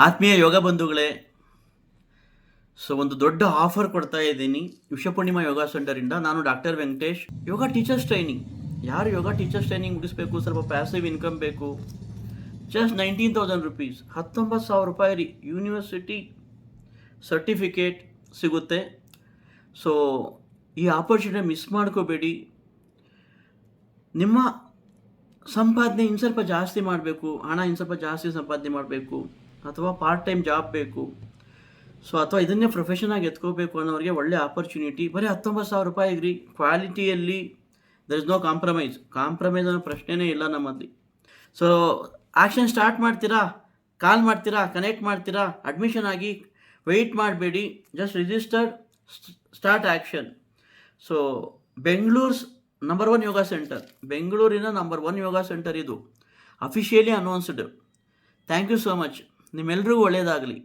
ಆತ್ಮೀಯ ಯೋಗ ಬಂಧುಗಳೇ, ಒಂದು ದೊಡ್ಡ ಆಫರ್ ಕೊಡ್ತಾ ಇದ್ದೀನಿ ವಿಶ್ವಪೂರ್ಣಿಮಾ ಯೋಗ ಸೆಂಟರಿಂದ. ನಾನು ಡಾಕ್ಟರ್ ವೆಂಕಟೇಶ್. ಯೋಗ ಟೀಚರ್ಸ್ ಟ್ರೈನಿಂಗ್. ಯಾರು ಯೋಗ ಟೀಚರ್ಸ್ ಟ್ರೈನಿಂಗ್ ಮುಗಿಸ್ಬೇಕು, ಸ್ವಲ್ಪ ಪ್ಯಾಸಿವ್ ಇನ್ಕಮ್ ಬೇಕು, ಜಸ್ಟ್ 19,000 ರುಪೀಸ್, 19,000 ರೂಪಾಯಿ ರೀ. ಯೂನಿವರ್ಸಿಟಿ ಸರ್ಟಿಫಿಕೇಟ್ ಸಿಗುತ್ತೆ. ಸೊ ಈ ಆಪರ್ಚುನಿಟಿ ಮಿಸ್ ಮಾಡ್ಕೋಬೇಡಿ. ನಿಮ್ಮ ಸಂಪಾದನೆ ಇನ್ನು ಸ್ವಲ್ಪ ಜಾಸ್ತಿ ಮಾಡಬೇಕು, ಹಣ ಇನ್ನು ಸ್ವಲ್ಪ ಜಾಸ್ತಿ ಸಂಪಾದನೆ ಮಾಡಬೇಕು, ಅಥವಾ ಪಾರ್ಟ್ ಟೈಮ್ ಜಾಬ್ ಬೇಕು, ಅಥವಾ ಇದನ್ನೇ ಪ್ರೊಫೆಷನ್ ಆಗಿ ಎತ್ಕೋಬೇಕು ಅನ್ನೋರಿಗೆ ಒಳ್ಳೆ ಆಪರ್ಚುನಿಟಿ. ಬರೀ 19,000 ರೂಪಾಯಿಗೆ ರೀ. ಕ್ವಾಲಿಟಿಯಲ್ಲಿ ದರ್ ಇಸ್ ನೋ ಕಾಂಪ್ರಮೈಸ್ ಅನ್ನೋ ಪ್ರಶ್ನೆನೇ ಇಲ್ಲ ನಮ್ಮಲ್ಲಿ. ಸೊ ಆ್ಯಕ್ಷನ್ ಸ್ಟಾರ್ಟ್ ಮಾಡ್ತೀರಾ, ಕಾಲ್ ಮಾಡ್ತೀರಾ, ಕನೆಕ್ಟ್ ಮಾಡ್ತೀರಾ, ಅಡ್ಮಿಷನ್ ಆಗಿ ವೆಯ್ಟ್ ಮಾಡಬೇಡಿ. Just register, start action. So Bengaluru number 1 yoga centre, ಬೆಂಗಳೂರಿನ ನಂಬರ್ 1 ಯೋಗ ಸೆಂಟರ್ ಇದು, officially announced. Thank you so much. ನಿಮ್ಮೆಲ್ರಿಗೂ ಒಳ್ಳೆಯದಾಗಲಿ.